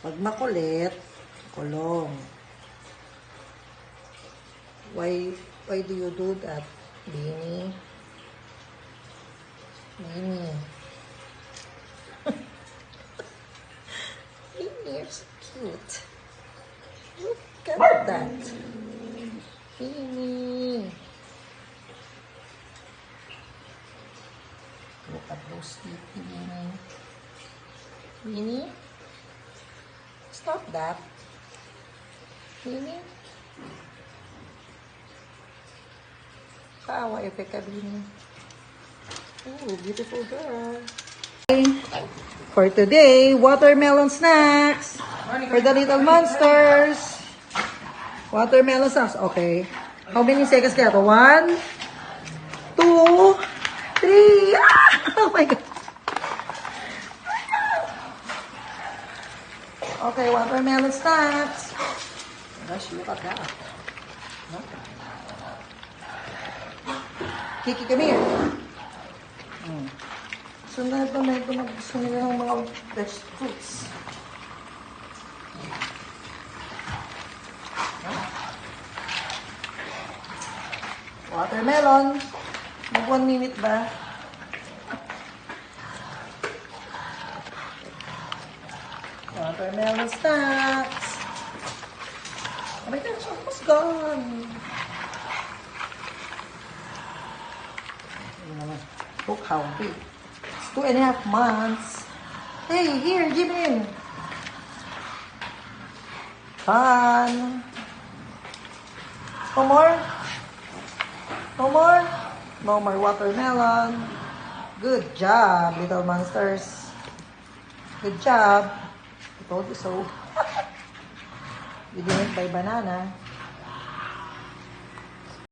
Pag makulit, kulong. Why do you do that, Beanie? Beanie. Beanie, you're so cute. Look at that. Beanie. Look at those teeth, Beanie. Beanie? Stop that. Beanie? Tawa, epic ka, Beanie. Oh, beautiful girl. For today, watermelon snacks. For the little monsters. Watermelon snacks. Okay. How many seconds kaya to? 1, 2, 3. Ah! Oh my God. Okay, watermelon snacks. Gosh, look at that. Kiki, come here. So na ito gusto nila ng mga fresh fruits. Watermelon. Mag 1 minute ba? Watermelon snacks. Oh my gosh, almost gone. Look how big. It's 2.5 months. Hey, here, give in. Fun. No more? No more? No more watermelon. Good job, little monsters. Good job. I told you so. You didn't buy banana.